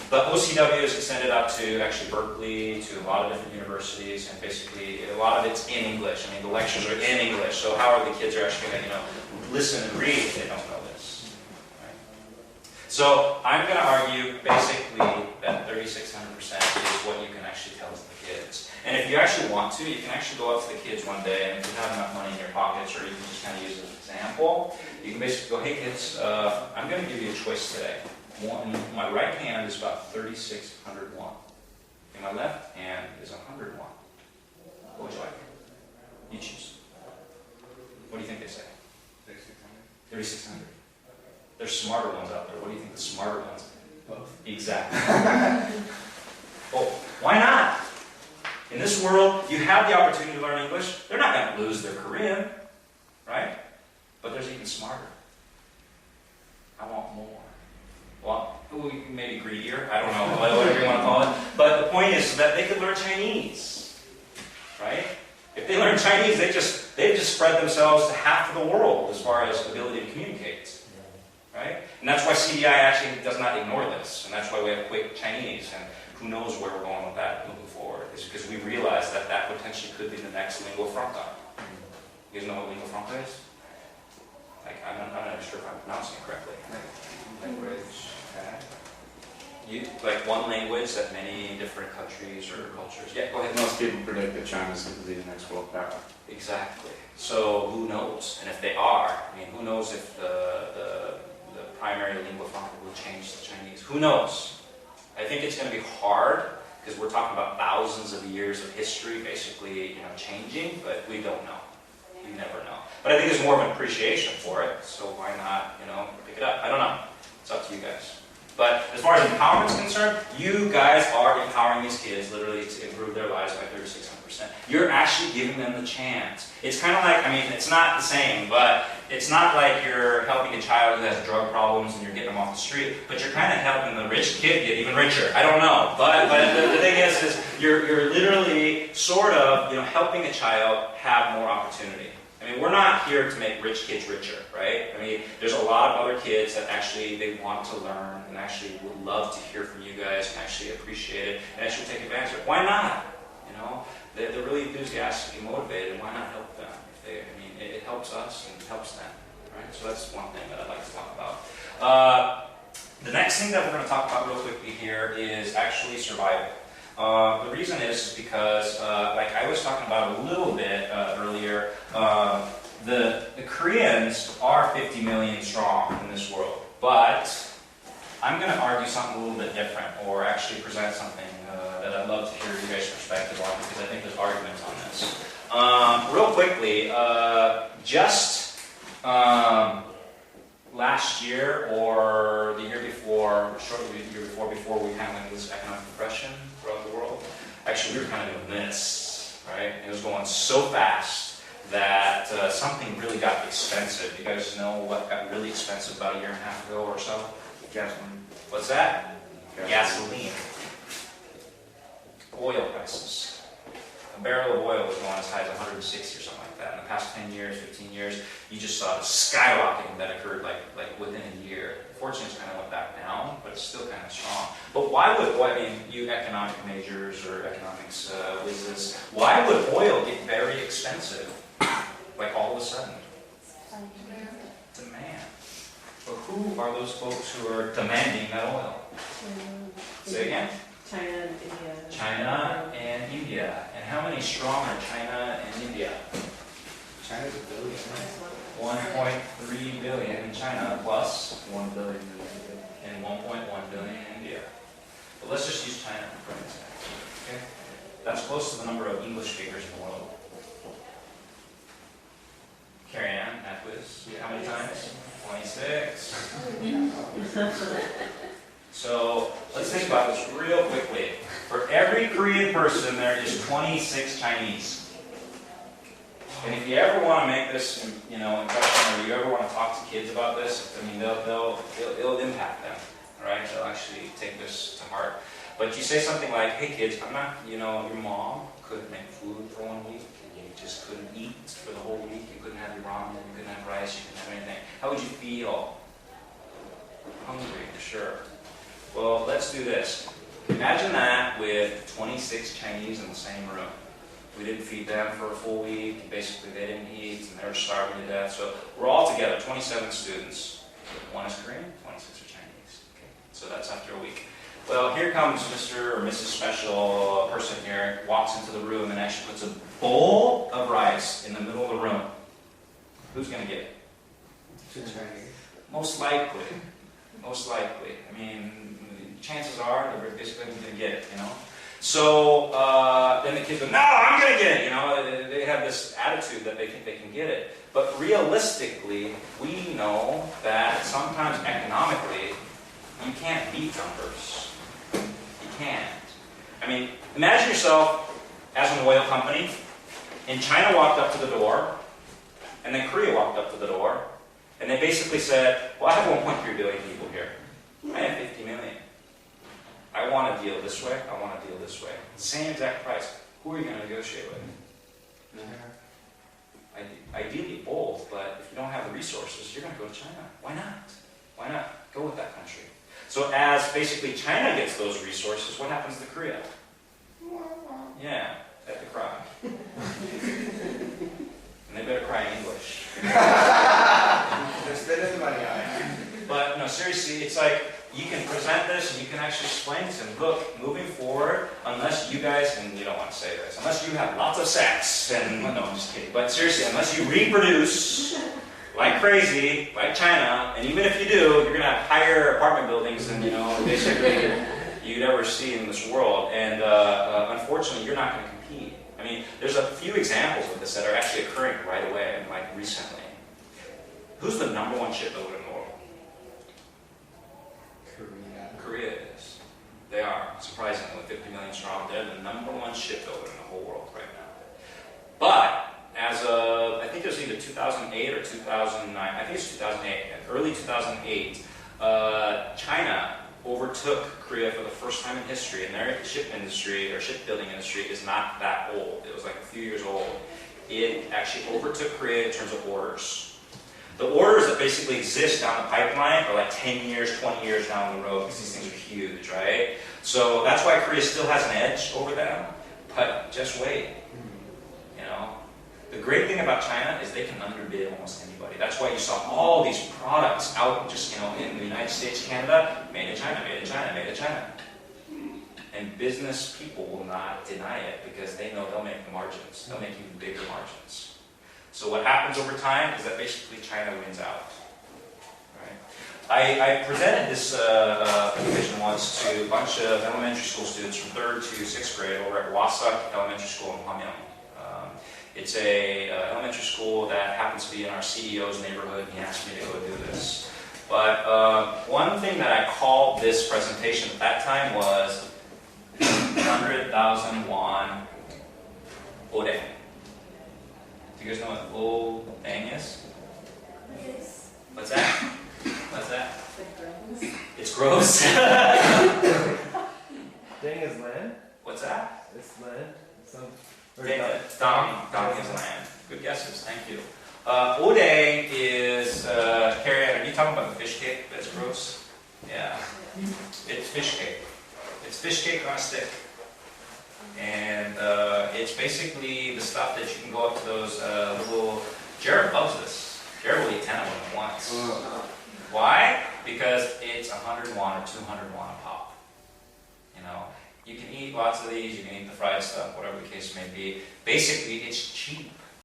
But OCW is extended out to actually Berkeley, to a lot of different universities, and basically a lot of it's in English. I mean, the lectures are in English, so how are the kids are actually going to, listen and read if they don't know this? Right? So I'm going to argue basically that 3,600% is what you can actually tell to the kids. And if you actually want to, you can actually go up to the kids one day, and if you have enough money in your pockets, or you can just kind of use it as an example, you can basically go, hey kids, I'm going to give you a choice today. My right hand is about 3,601. And my left hand is 101. What would you like? You choose. What do you think they say? 3,600. There's smarter ones out there. What do you think the smarter ones are? Both. Exactly. Well, why not? In this world, you have the opportunity to learn English. They're not going to lose their Korean, right? But there's even smarter. I want more. Well, maybe greedier, I don't know, whatever you want to call it. But the point is that they could learn Chinese, right? If they learn Chinese, they've just spread themselves to half of the world as far as ability to communicate, right? And that's why CDI actually does not ignore this, and that's why we have Quick Chinese, and who knows where we're going with that moving forward. It's because we realize that that potentially could be the next lingua franca. You guys know what lingua franca is? Like, I'm not sure if I'm pronouncing it correctly. Language. Okay. Like one language that many different countries or cultures. Yeah, go ahead. Most people predict that China's going to be the next world power. Exactly. So who knows? And if they are, I mean, who knows if the primary lingua franca will change to Chinese? Who knows? I think it's going to be hard because we're talking about thousands of years of history, basically, changing. But we don't know. You never know. But I think there's more of an appreciation for it. So why not, pick it up? I don't know. It's up to you guys. But as far as empowerment is concerned, you guys are empowering these kids literally to improve their lives by 3,600%. You're actually giving them the chance. It's kind of like, it's not the same, but it's not like you're helping a child who has drug problems and you're getting them off the street, but you're kind of helping the rich kid get even richer. I don't know. But the thing is you're literally sort of, helping a child have more opportunity. We're not here to make rich kids richer, right? There's a lot of other kids that actually, they want to learn and actually would love to hear from you guys and actually appreciate it and actually take advantage of it. Why not? They're really enthusiastic and motivated. Why not help them? It helps us and it helps them, right? So that's one thing that I'd like to talk about. The next thing that we're going to talk about real quickly here is actually survival. The reason is because, like I was talking about a little bit earlier, the Koreans are 50 million strong in this world, but I'm going to argue something a little bit different, or actually present something that I'd love to hear you guys' perspective on, because I think there's arguments on this. Real quickly, just last year or the year before, shortly the year before we kind of went into this economic depression throughout the world, actually we were kind of doing this, right? It was going so fast that something really got expensive. You guys know what got really expensive about a year and a half ago or so? Gasoline. What's that? Gasoline. Oil prices. A barrel of oil was going as high as 160 or something like that. In the past 10 years, 15 years, you just saw the skyrocketing that occurred like within a year. Fortunately, it's kind of went back down, but it's still kind of strong. But why would oil, you economic majors or economics whizzes, why would oil get very expensive, like all of a sudden? Demand. But who are those folks who are demanding that oil? Say again? China and India. China and India. And how many strong are China and India? China's a billion. 1.3 billion in China plus 1 billion. and 1.1 billion in India. But let's just use China for instance. Okay? That's close to the number of English speakers in the world. Carrie Ann, that quiz. How many times? 26. So let's think about this real quickly. For every Korean person, there is 26 Chinese. And if you ever want to make this, impression, or you ever want to talk to kids about this, it'll impact them. All right, they'll actually take this to heart. But you say something like, "Hey kids, I'm not, your mom couldn't make food for 1 week, and you just couldn't eat for the whole week. You couldn't have your ramen, you couldn't have rice, you couldn't have anything. How would you feel?" Hungry, for sure. Well, let's do this. Imagine that with 26 Chinese in the same room. We didn't feed them for a full week. Basically, they didn't eat, and they were starving to death. So we're all together, 27 students. One is Korean, 26 are Chinese. Okay. So that's after a week. Well, here comes Mr. or Mrs. Special person here, walks into the room and actually puts a bowl of rice in the middle of the room. Who's going to get it? Chinese. Most likely. Most likely. I mean, chances are they're basically going to get it, you know? So then the kids go, no, I'm going to get it, you know? They have this attitude that they think they can get it. But realistically, we know that sometimes economically, you can't beat numbers. You can't. I mean, imagine yourself as an oil company, and China walked up to the door, and then Korea walked up to the door, and they basically said, well, I have 1.3 billion people here. I have 50 million. I want to deal this way, I want to deal this way. Same exact price. Who are you going to negotiate with? Ideally both, but if you don't have the resources, you're going to go to China. Why not? Why not? Go with that country. So as basically China gets those resources, what happens to Korea? Yeah, they have to cry. And they better cry in English. They're spending the money on it. But no, seriously, it's like you can present this and you can actually explain to them, look, moving forward, unless you guys, and you don't want to say this, unless you have lots of sex, and no, I'm just kidding, but seriously, unless you reproduce like crazy, like China, and even if you do, you're going to have higher apartment buildings than, you know, basically you'd ever see in this world. And unfortunately, you're not going to compete. I mean, there's a few examples of this that are actually occurring right away, and like recently. Who's the number one shipbuilder in the world? Korea is. They are, surprisingly, with 50 million strong. They're the number one shipbuilder in the whole world right now. But as of, I think it was either 2008 or 2009, I think it's 2008, early 2008, China overtook Korea for the first time in history, and their ship industry, or shipbuilding industry, is not that old. It was like a few years old. It actually overtook Korea in terms of orders. The orders that basically exist down the pipeline are like 10 years, 20 years down the road, because these things are huge, right? So that's why Korea still has an edge over them, but just wait, you know? The great thing about China is they can underbid almost anybody. That's why you saw all these products out just, you know, in the United States, Canada, made in China, made in China, made in China. And business people will not deny it because they know they'll make the margins. They'll make even bigger margins. So what happens over time is that basically China wins out. Right? I presented this presentation once to a bunch of elementary school students from 3rd to 6th grade over at Wasak Elementary School in Hwamyeong. It's a elementary school that happens to be in our CEO's neighborhood. He asked me to go do this. But one thing that I called this presentation at that time was 100,000 won odeng. Do you guys know what odeng is? Yes. What's that? What's that? It's gross. It's gross. Dang is land? What's that? It's land. Dong is land. Good guesses, thank you. Odeng is, Carrie, are you talking about the fish cake that's gross? Yeah. It's fish cake. It's fish cake on a stick. And it's basically the stuff that you can go up to those little, Jared loves this. Jared will eat 10 of them at once. Why? Because it's 100 won or 200 won a pop. You know, you can eat lots of these, you can eat the fried stuff, whatever the case may be. Basically, it's cheap.